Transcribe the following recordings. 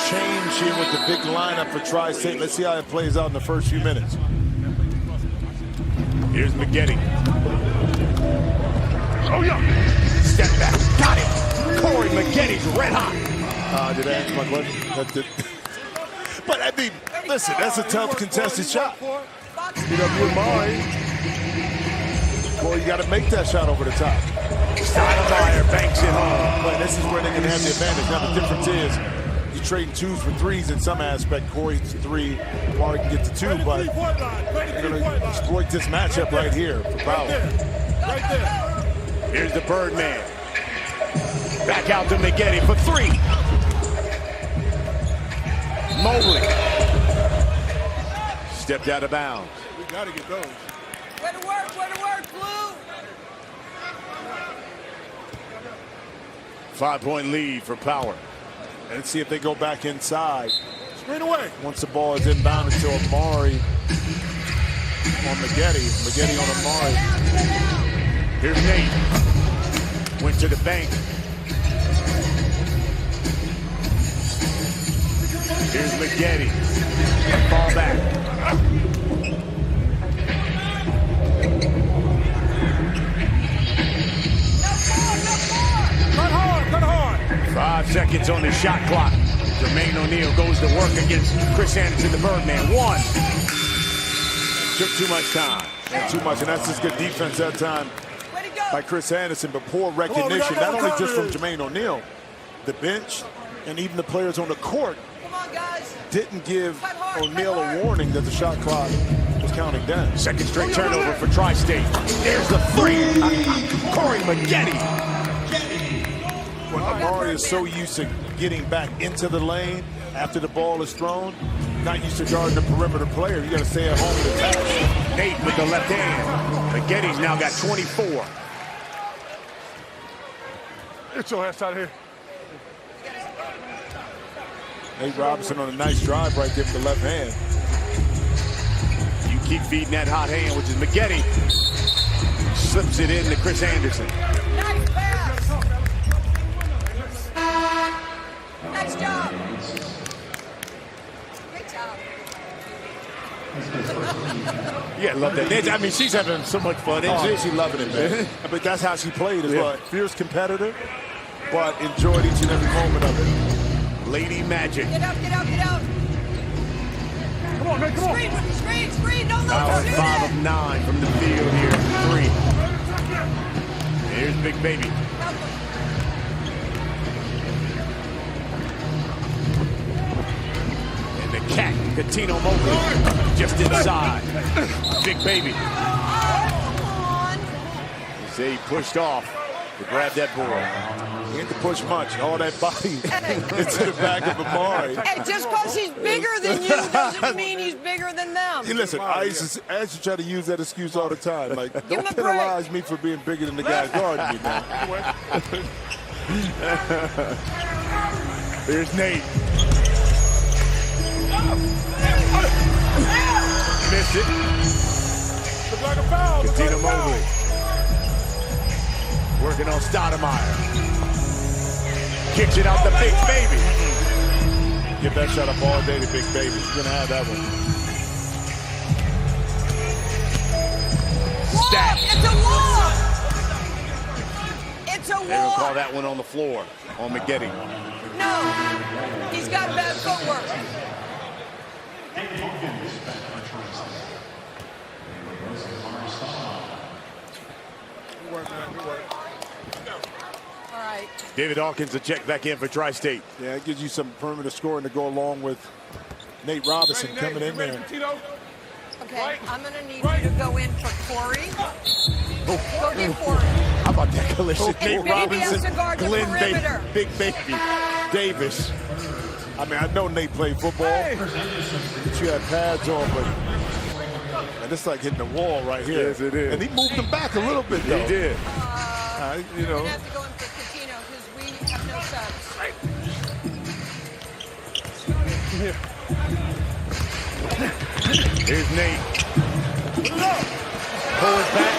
change here with the big lineup for Tri-State. Let's see how it plays out in the first few minutes. Here's McGetty. Oh, yeah. Step back. Got it. Corey McGetty's red hot. Did I answer my question? That did. But, I mean, listen, that's a tough contested shot. Amar'e. Boy, you got to make that shot over the top. Stoudemire banks it home. But this is where they can have the advantage. Now, the difference is you're trading twos for threes in some aspect. Corey's three, Amar'e can get to two, but they're going to exploit this matchup right here for power. Right there. Here's the Birdman. Back out to McGetty for three. Mobley. Stepped out of bounds. We got to get those. Way to work, Blue. 5-point lead for Power. And let's see if they go back inside. Straight away. Once the ball is inbounded to Amar'e on McGetty. McGetty on Amar'e. Here's Nate. Went to the bank. Here's McGetty. Ball back. Cut hard. 5 seconds on the shot clock. Jermaine O'Neal goes to work against Chris Anderson, the Birdman. One. Took too much time. And too much, and that's just good defense that time by Chris Anderson, but poor recognition, not only just from Jermaine O'Neal, the bench, and even the players on the court didn't give O'Neal a warning that the shot clock was counting down. Second straight turnover for Tri-State. There's the three. Corey McGetty. When Amar'e is so used to getting back into the lane after the ball is thrown, not used to guarding the perimeter player, you got to stay at home to attack. Nate with the left hand. McGetty's now got 24. Get your ass out of here. Nate Robinson on a nice drive right there with the left hand. You keep feeding that hot hand, which is McGetty. Slips it in to Chris Anderson. Nice pass. Nice job. Great job. Yeah, love that. I mean, she's having so much fun, isn't she? She's loving it, man. But that's how she played as well. Fierce competitor, but enjoyed each and every moment of it. Lady Magic. Get out. Come on, man, come on. Screen. Don't Power let her 5 of 9 from the field here. 3. Here's Big Baby. And the cat, Katino Mobley, just inside. Big Baby. Say he pushed off to grab that board. He didn't push much. All that body into the back of Amar'e. Hey, just because he's bigger than you doesn't mean he's bigger than them. Hey, listen, I used to try to use that excuse all the time. Like, don't penalize me for being bigger than the guy guarding me, man. Here's Nate. Missed it. Look like a foul. Katino Mobley. Working on Stoudemire. Kicks it out to Big Baby. Get that shot up all day to Big Baby. He's going to have that one. Stat. It's a walk. They don't call that one on the floor on McGetty. No, he's got bad footwork. Good work, man. Good work. All right. David Hawkins to check back in for Tri-State. Yeah, it gives you some perimeter scoring to go along with Nate Robinson coming in there. Okay, I'm going to need you to go in for Corey. Go get Corey. How about that collision? And Nate Baby has to guard the perimeter. Big Baby, Davis. I mean, I know Nate played football, but you had pads on, but and it's like hitting the wall right here. Yes, it is. And he moved him back a little bit, though. He did. You know. We're going to have to go in for Katino because we have no subs. Here's Nate. Pulls back.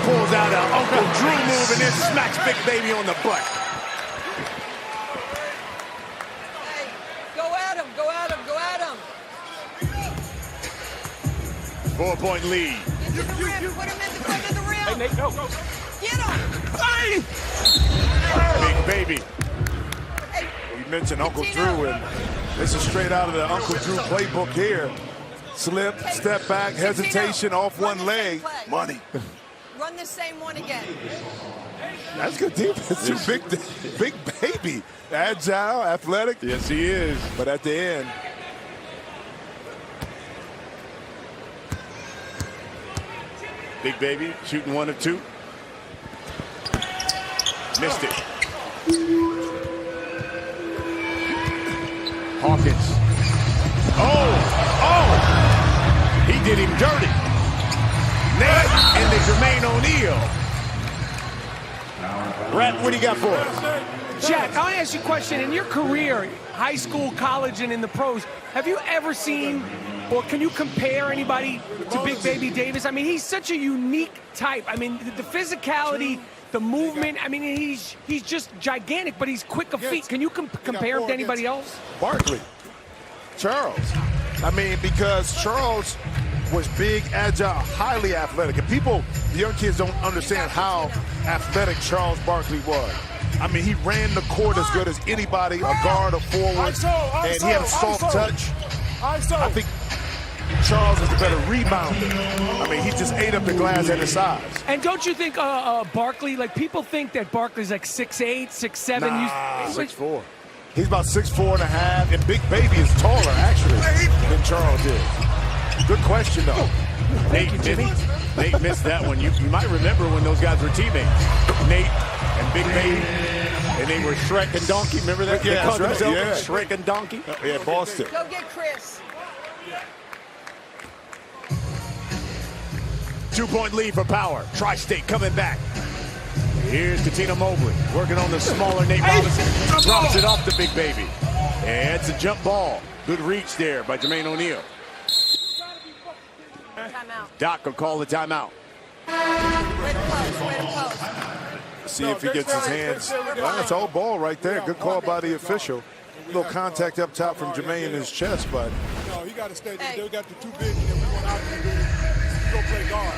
Pulls out an Uncle Drew move and then smacks Big Baby on the butt. 4-point lead. Get to the rim. Put him in the front of the rim. Hey, Nate, go. Get him. Big baby. Hey, You mentioned Uncle Coutinho. Drew, and this is straight out of the Uncle Drew playbook here. Slip, step back, hesitation, off Run one the same leg, play. money. Run the same one again. That's good defense. Too big baby. Agile, athletic. Yes, he is. But at the end, Big baby shooting 1 of 2. Missed it. Hawkins. Oh! He did him dirty. Nate and the Jermaine O'Neal. Brett, what do you got for us? Jack, I want to ask you a question. In your career, high school, college, and in the pros, have you ever seen, or can you compare anybody to Big Baby Davis? I mean, he's such a unique type. I mean, the physicality, the movement, I mean, he's just gigantic, but he's quick of feet. Can you compare him to anybody else? Barkley, Charles. I mean, because Charles was big, agile, highly athletic. And people, the young kids don't understand how athletic Charles Barkley was. I mean, he ran the court as good as anybody, a guard, a forward, and he had a soft touch. I think Charles is a better rebounder. I mean, he just ate up the glass at his size. And don't you think Barkley, like people think that Barkley's like 6'8", 6'7"? Nah, 6'4". He's about 6'4 and a half, and Big Baby is taller, actually, than Charles is. Good question, though. Nate missed that one. You might remember when those guys were teammates. Nate and Big Baby, and they were Shrek and Donkey. Remember that? Yeah, they called that's right. themselves Shrek and Donkey. Yeah, Boston. Go get Chris. 2-point lead for Power. Tri-State coming back. Here's Coutinho Mobley working on the smaller Nate Robinson. Drops it off to Big Baby. And it's a jump ball. Good reach there by Jermaine O'Neal. Timeout. Doc will call the timeout. Way to post. Way to post. See if he gets his hands. Well, that's all ball right there. Good call by the official. A little contact up top from Jermaine in his chest, but No, he got to stay there. They got the 2 big, and then we want out to go play guard.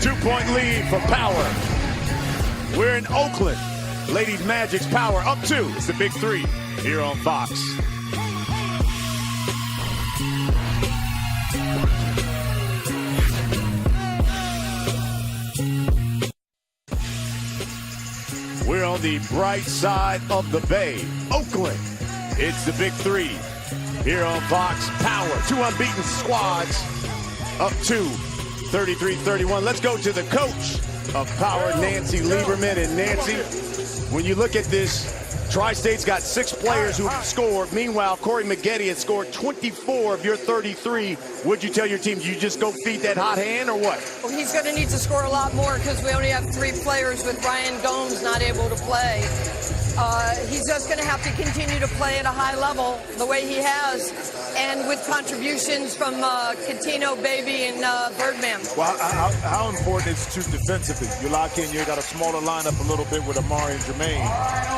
2-point lead for Power. We're in Oakland. Ladies Magic's Power up 2. It's the Big 3 here on Fox. We're on the bright side of the bay. Oakland. It's the Big 3 here on Fox. Power. 2 unbeaten squads up 2. 33-31. Let's go to the coach of Power, Nancy Lieberman. And Nancy, when you look at this, Tri-State's got 6 players who have scored. Meanwhile, Corey Maggette has scored 24 of your 33. Would you tell your team, you just go feed that hot hand or what? Well, he's going to need to score a lot more because we only have 3 players with Ryan Gomes not able to play. He's just going to have to continue to play at a high level the way he has, and with contributions from Coutinho, Baby, and Birdman. well, how important is it to defensively? You lock in, you got a smaller lineup a little bit with Amar'e and Jermaine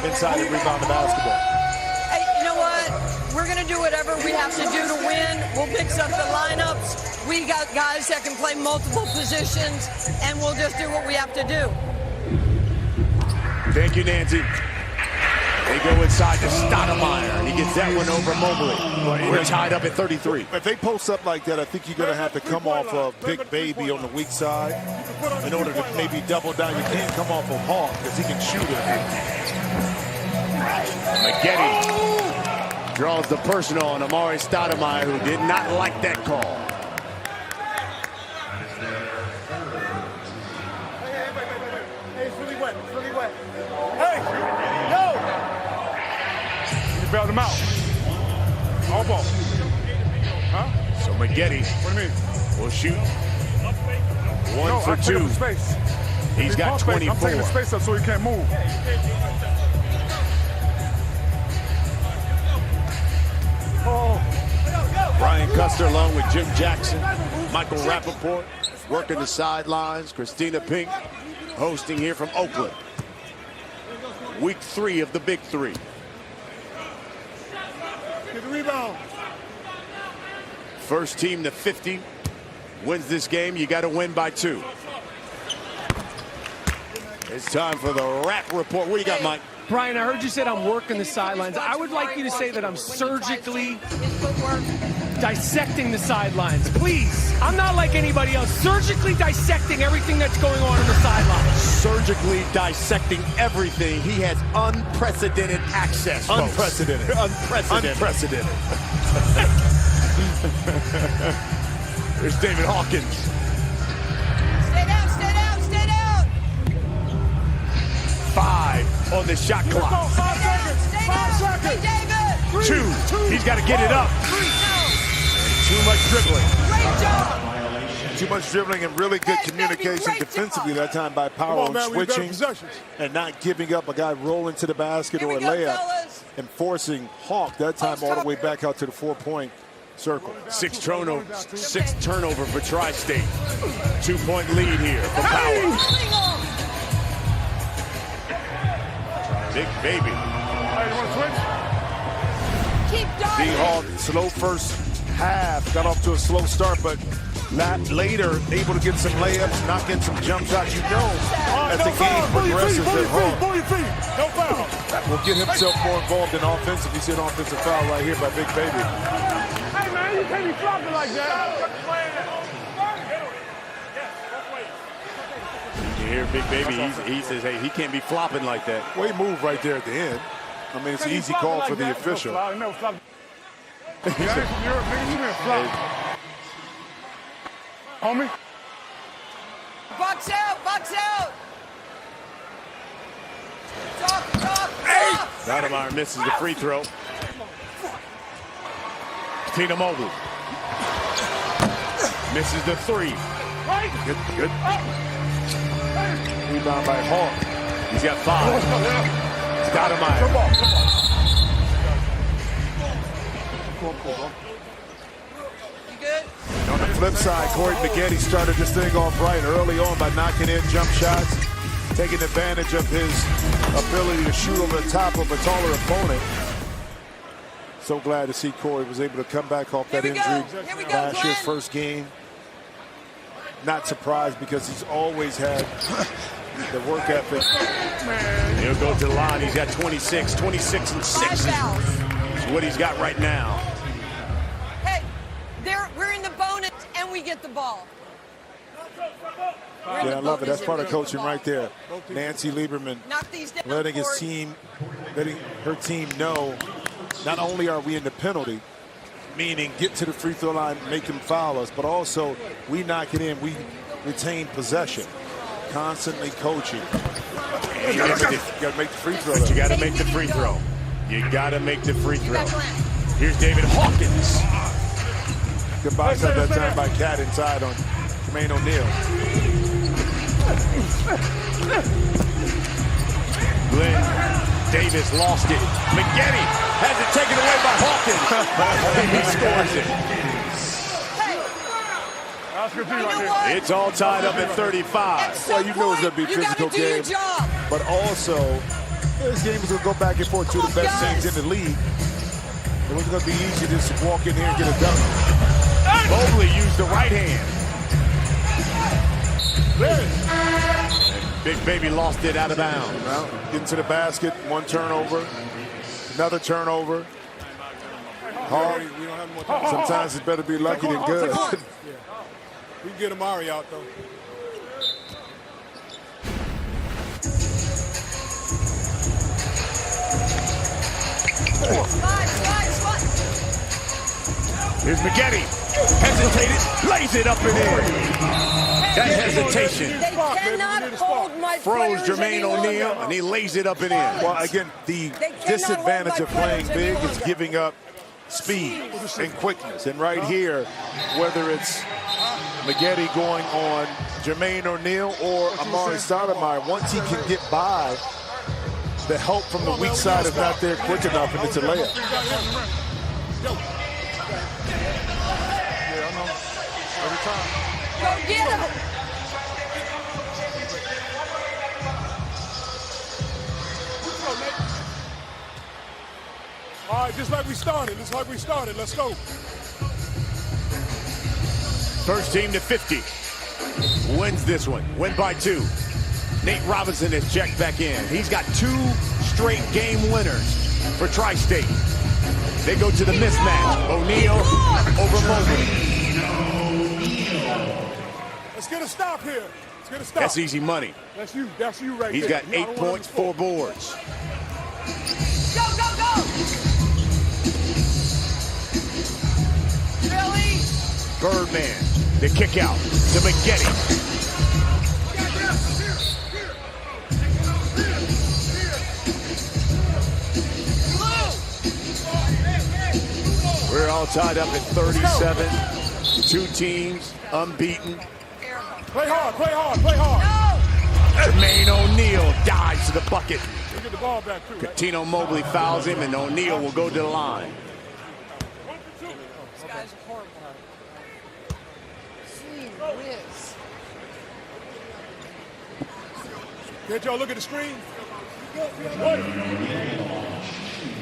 inside and rebound the basketball. Hey, you know what? We're going to do whatever we have to do to win. We'll mix up the lineups. We got guys that can play multiple positions, and we'll just do what we have to do. Thank you, Nancy. They go inside to Stoudemire. He gets that one over Mobley. We're tied up at 33. If they post up like that, I think you're going to have to come off of Big Baby on the weak side in order to maybe double down. You can't come off of Hawk because he can shoot it. Maggette draws the personal on Amar'e Stoudemire, who did not like that call. Hey, it's really wet. It's really wet. Hey, yo! You bailed him out. All ball. Huh? So Maggette What do you mean? will shoot 1 No, for I'm taking 2. up the space. He's got 24. I'm taking the space up so he can't move. Oh. Brian Custer along with Jim Jackson, Michael Rappaport working the sidelines. Christina Pink hosting here from Oakland. Week 3 of the Big 3. Get the rebound. First team to 50 wins this game. You got to win by 2. It's time for the rap report. What do you got, Mike? Brian, I heard you said I'm working the sidelines. I would like you to say that I'm surgically dissecting the sidelines. Please. I'm not like anybody else. Surgically dissecting everything that's going on the sidelines. Surgically dissecting everything. He has unprecedented access. Unprecedented. Unprecedented. There's David Hawkins. Stay down, stay down, stay down. 5 on the shot clock. 5 seconds. Stay 5 down. seconds. Hey, David. 2. He's got to get it up. Too much dribbling. Great job. Too much dribbling and really good Yes, baby, communication great defensively job. that time by Power Come on, on man, we got switching possessions. and not giving up a guy rolling to the basket Here or a we go, layup fellas. and forcing Hawk that time all the way back out to the 4-point circle. 6 turnover for Tri-State. 2-point lead here for Power. Big baby. Hey, you want to switch? Keep Big diving. Hawk, slow first half, got off to a slow start, but not later able to get some layups, knock in some jump shots. You know, as the game progresses at Hawk, Pull your feet. No foul. will get himself more involved in offensive. You see an offensive foul right here by Big Baby. Hey, man, you can't be flopping like that. You hear Big Baby, he says, hey, he can't be flopping like that. Well, he moved right there at the end. I mean, it's an easy call for the official. No flop. You ain't from Europe, nigga. You been flop. Homie. Box out, box out. Talk. Stoudemire misses the free throw. Tina Mobley misses the 3. Good. Rebound by Hawk. He's got 5. Stoudemire. You good? On the flip side, Corey McGetty started this thing off right early on by knocking in jump shots, taking advantage of his ability to shoot over the top of a taller opponent. So glad to see Corey was able to come back off that Here we injury go. Here we go, last year's Glenn. first game. Not surprised because he's always had the work ethic. He'll go to the line. He's got 26 and 6. 5 fouls. It's what he's got right now. Hey, we're in the bonus and we get the ball. We're in Yeah, the I love it. bonus That's part and of we get the coaching ball. right there. Nancy Lieberman Knock these down. letting his Court. team, letting her team know not only are we in the penalty, meaning get to the free throw line, make them foul us, but also we knock it in, we retain possession. Constantly coaching. You gotta make the free throw. But you got to make the free throw. You got to make the free You throw. got Glenn. Here's David Hawkins. Good box out that time by Cat inside on Jermaine O'Neal. Glenn Davis lost it. McGetty has it taken away by Hawkins. He scores it. That's good You right know there. what? It's all tied up at 35. At some Well, you know it's point, gonna be a you physical gotta do your game. job. But also, this game is going to go back and forth. Two of the best teams in the league. It was going to be easy to just walk in here and get it done. Mobley used the right hand. And Big Baby lost it out of bounds. Well, getting to the basket, 1 turnover, another turnover. Hard. Sometimes it's better be lucky than good. We can get Amar'e out, though. Slide. Here's McGetty. Hesitated, lays it up and in. That hesitation They cannot hold my froze players Jermaine any O'Neal, longer. and he lays it up and in. Well, again, the disadvantage of playing big is giving up speed and quickness. And right here, whether it's McGetty going on Jermaine O'Neal or Amar'e Stoudemire, once he can get by, the help from the weak side is not there quick enough, and it's a layup. Go get him. All right, just like we started. Let's go. First team to 50 wins this one. Win by 2. Nate Robinson has checked back in. He's got 2 straight game winners for Tri-State. They go to the mismatch. O'Neal over Mobley. Let's get a stop here. Let's get a stop. That's easy money. That's you right there. He's got 8 points, 4 boards. Go, go, go! Billy! Birdman, the kick out to McGetty. We're all tied up at 37. 2 teams unbeaten. Play hard, play hard, play hard. Jermaine O'Neal dives to the bucket. We get the ball back too, right? Coutinho Mobley fouls him, and O'Neal will go to the line. This guy's horrible. Gee whiz. Can't y'all look at the screen?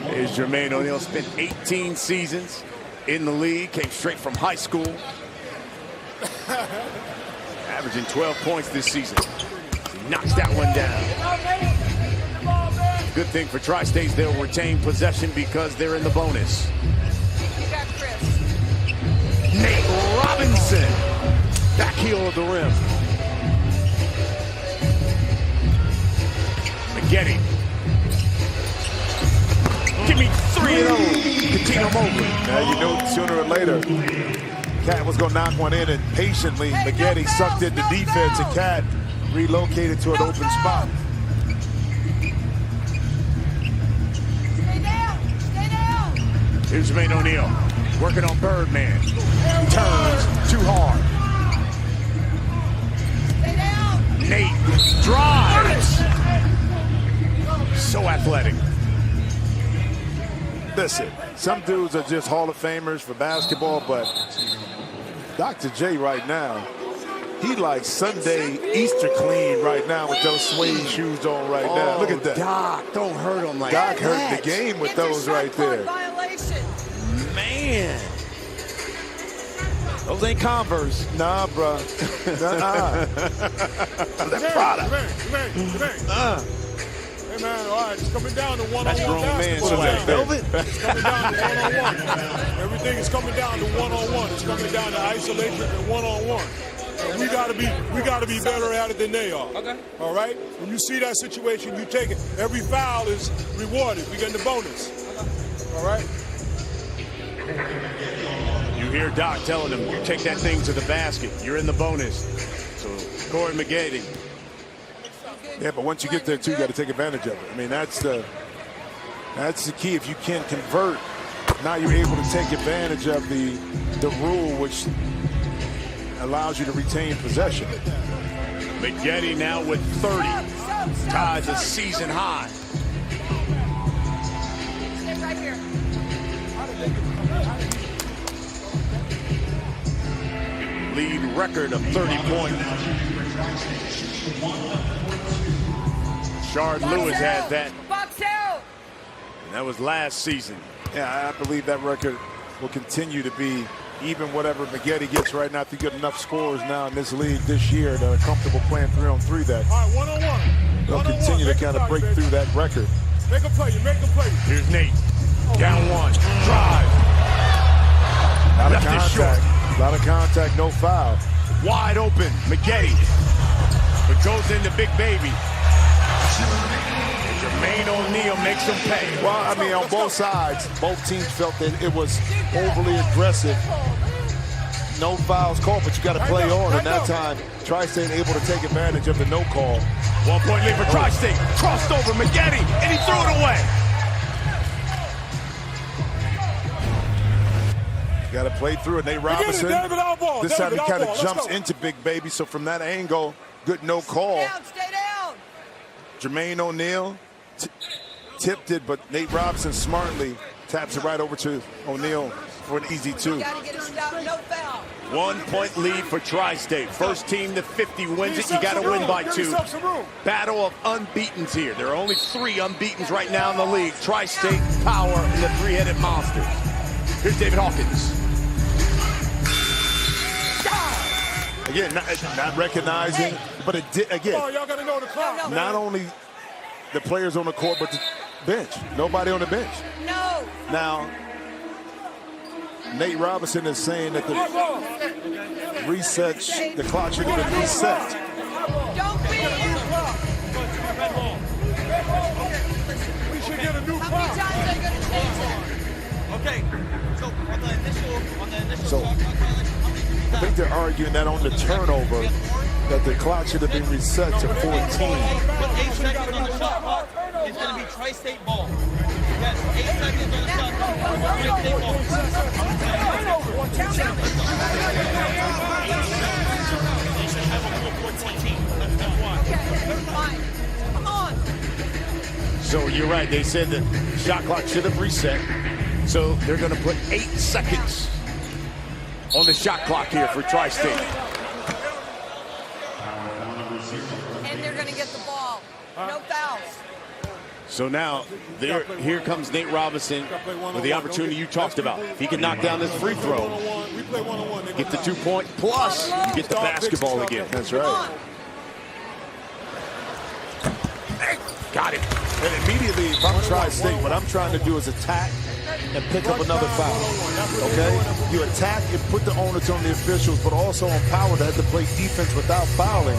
There's Jermaine O'Neal. Spent 18 seasons in the league. Came straight from high school. Averaging 12 points this season. He knocks that one down. Good thing for Tri-State, they'll retain possession because they're in the bonus. You got Chris. Nate Robinson. Back heel of the rim. McGetty. Give me 3 of those. Coutinho Mobley. Now you know sooner or later, Cat was going to knock one in, and patiently McGetty sucked in the defense, and Cat relocated to an open spot. Stay down! Stay down! Here's Jermaine O'Neal working on Birdman. Turns too hard. Stay down! Nate drives. So athletic. Listen, some dudes are just Hall of Famers for basketball, but Dr. J right now, he like Sunday Easter clean right now with those suede shoes on right now. Look at that. Doc, don't hurt him like Doc that. hurt the game with those right there. Violation. Man. Those ain't Converse. Nah, bro. Nah. They're Prada. Hey, man, all right, it's coming down to one-on-one That's grown man basketball. swag. Velvet? It's coming down to one-on-one. Everything is coming down to one-on-one. It's coming down to isolation and one-on-one. And we gotta be better at it than they are. Okay. All right? When you see that situation, you take it. Every foul is rewarded. We get the bonus. All right? You hear Doc telling him, take that thing to the basket. You're in the bonus. So, Corey McGetty. Yeah, but once you get there, too, you got to take advantage of it. I mean, that's the key. If you can convert, now you're able to take advantage of the rule, which allows you to retain possession. McGetty now with 30. Ties a season high. Stay right here. Lead record of 30 points. Shard Lewis had that. Box out. And that was last season. Yeah, I believe that record will continue to be, even whatever McGetty gets right now. If you get enough scores now in this league this year that are comfortable playing 3-on-3, that All right, one-on-one. they'll continue to kind of break through that record. Make a play. You make a play. Here's Nate. Down 1. Drive. A lot of contact, no foul. Wide open. McGetty. But goes into Big Baby. Jermaine O'Neal makes him pay. Well, I mean, on both sides, both teams felt that it was overly aggressive. No fouls called, but you got to play on. And that time, Tri-State able to take advantage of the no call. 1 point lead for Tri-State. Crossed over McGetty, and he threw it away. Got to play through it. Nate Robinson. This time he kind of jumps into Big Baby. So from that angle, good no call. Stay down. Jermaine O'Neal tipped it, but Nate Robinson smartly taps it right over to O'Neal for an easy 2. Gotta get a stop, no foul. 1 point lead for Tri-State. First team to 50 wins it. You got to win by 2. Battle of unbeatens here. There are only 3 unbeatens right now in the league. Tri-State, Power, and the 3-headed Monsters. Here's David Hawkins. Again, not recognizing, but it did, again, Y'all got to know the clock. not only the players on the court, but the bench. Nobody on the bench. No. Now, Nate Robinson is saying that the clock should have been reset. Don't be here. We should get a new How clock. many times are they going to change that? Okay, so on the initial So, shot clock violation, how many did we I think they're arguing that on the turnover, that the clock should have been reset to 14. With 8 seconds on the shot clock, it's going to be Tri-State ball. Yes, 8 seconds on the shot clock, Tri-State ball. Okay, fine. Come on. So you're right. They said the shot clock should have reset. So they're going to put 8 seconds on the shot clock here for Tri-State. And they're going to get the ball. No fouls. So now, here comes Nate Robinson with the opportunity you talked about. If he can knock down this free throw, We play one-on-one. get the 2-point, plus you get the basketball again. That's Come right. on. Got it. And immediately, if I'm Tri-State, what I'm trying to do is attack and pick up another foul. Okay? You attack and put the onus on the officials, but also on Power to have to play defense without fouling.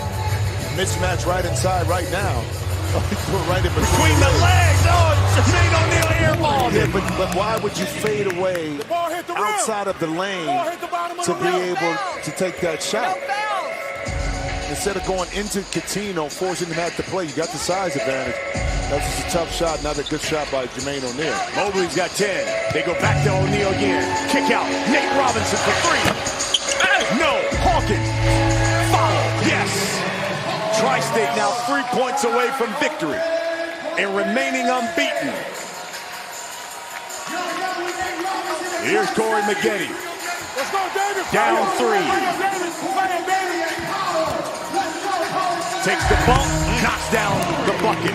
Mismatch right inside right now. Put right in Between the legs. Oh, Jermaine O'Neal airballed Yeah, it. but why would you fade away ball hit the rim. outside of the lane Ball hit the bottom of to the be rim. able to take that shot? No fouls. Instead of going into Coutinho, forcing him to have to play, you got the size advantage. That's just a tough shot. Another good shot by Jermaine O'Neal. Mobley's got 10. They go back to O'Neal again. Kick out. Nate Robinson for 3. No. Hawkins. Follow. Yes. Tri-State now 3 points away from victory and remaining unbeaten. Here's Corey Maggette. Let's go, David. Down 3. Takes the bump, knocks down the bucket.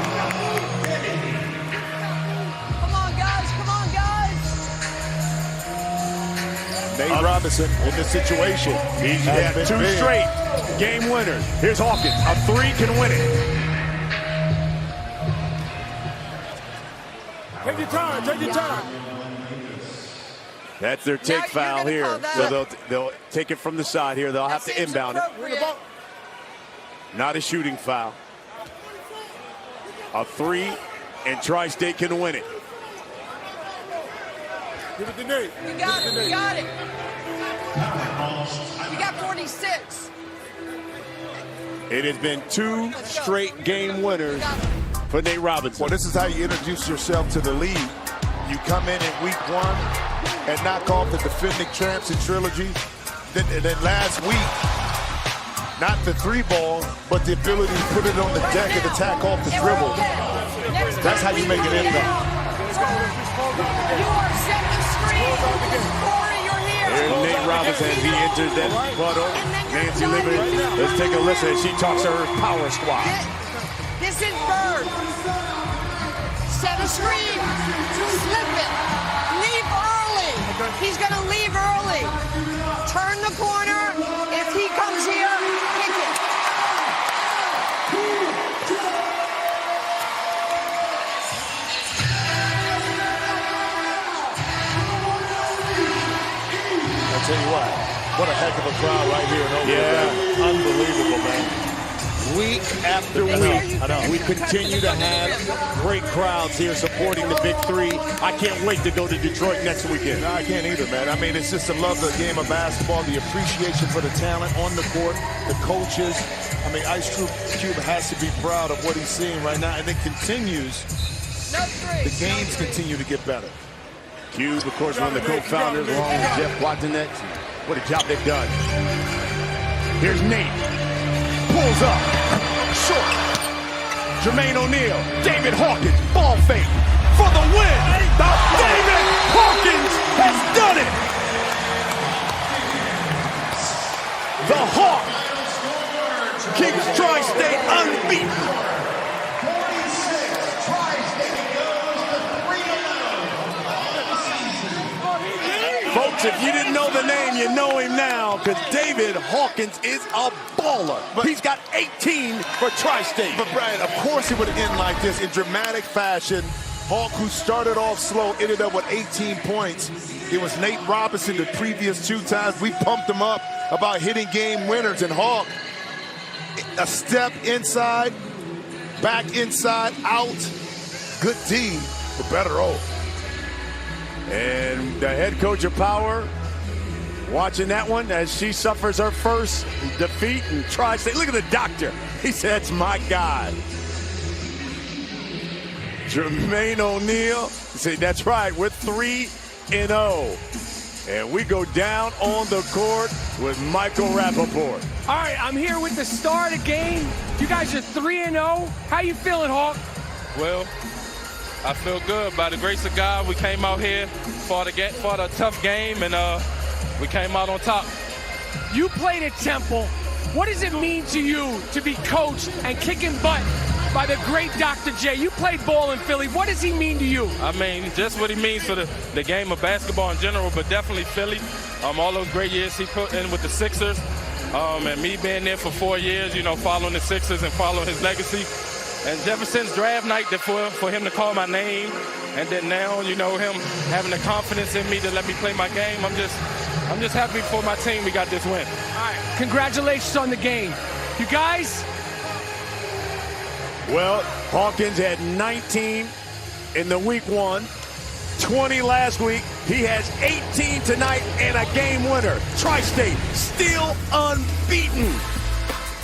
Come on, guys. Come on, guys. Nate Robinson in this situation. He's has had been 2 big. straight game winners. Here's Hawkins. A 3 can win it. Take your time. Take your time. That's their Now take you're foul gonna here. call that. So they'll take it from the side here. They'll have That to seems inbound it. appropriate. Not a shooting foul. A 3, and Tri-State can win it. Give it to Nate. We got it. We got it. We got 46. It has been 2 straight game winners for Nate Robinson. Well, this is how you introduce yourself to the league. You come in week 1 and knock off the defending champs in trilogy. Then last week, not the 3-ball, but the ability to put it on the deck and attack off the dribble. That's how you make an impact. You are setting the screen. Corey, you're here. Here's Nate Robinson as he enters that puddle. Nancy Liberty, let's take a listen as she talks to her power squad. This is Bird. Set a screen. Slip it. Leave early. He's going to leave early. Turn the corner. If he comes here, kick it. I'll tell you what a heck of a crowd right here in Oakland. Yeah. Unbelievable, man. Week after week, we continue to have great crowds here supporting the Big 3. I can't wait to go to Detroit next weekend. No, I can't either, man. I mean, it's just to love the game of basketball, the appreciation for the talent on the court, the coaches. I mean, Ice Cube has to be proud of what he's seeing right now, and it continues. No three. The games continue to get better. Cube, of course, one of the co-founders, along with Jeff Wattenet. What a job they've done. Here's Nate. Pulls up. Short. Jermaine O'Neal. David Hawkins. Ball fake. For the win. David Hawkins has done it. The Hawk keeps Tri-State unbeaten. Folks, if you didn't know the name, you know him now, because David Hawkins is a baller. But he's got 18 for Tri-State. But Brian, of course it would end like this in dramatic fashion. Hawk, who started off slow, ended up with 18 points. It was Nate Robinson the previous 2 times. We pumped him up about hitting game winners. And Hawk, a step inside, back inside, out. Good D, for better O. And the head coach of Power watching that one as she suffers her first defeat in Tri-State. Look at the doctor. He said, "That's my guy." Jermaine O'Neal said, "That's right, we're 3-0. And we go down on the court with Michael Rappaport. All right, I'm here with the star of the game. You guys are 3-0. How you feeling, Hawk? Well, I feel good. By the grace of God, we came out here, fought a tough game, and we came out on top. You played at Temple. What does it mean to you to be coached and kicking butt by the great Dr. J? You played ball in Philly. What does he mean to you? I mean, just what he means for the game of basketball in general, but definitely Philly. All those great years he put in with the Sixers, and me being there for 4 years, you know, following the Sixers and following his legacy. And ever since draft night, for him to call my name, and then now, you know, him having the confidence in me to let me play my game, I'm just happy for my team we got this win. All right, congratulations on the game. You guys? Well, Hawkins had 19 in the week 1, 20 last week. He has 18 tonight and a game winner. Tri-State still unbeaten.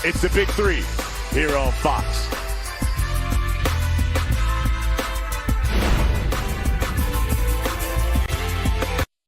It's the Big 3 here on Fox.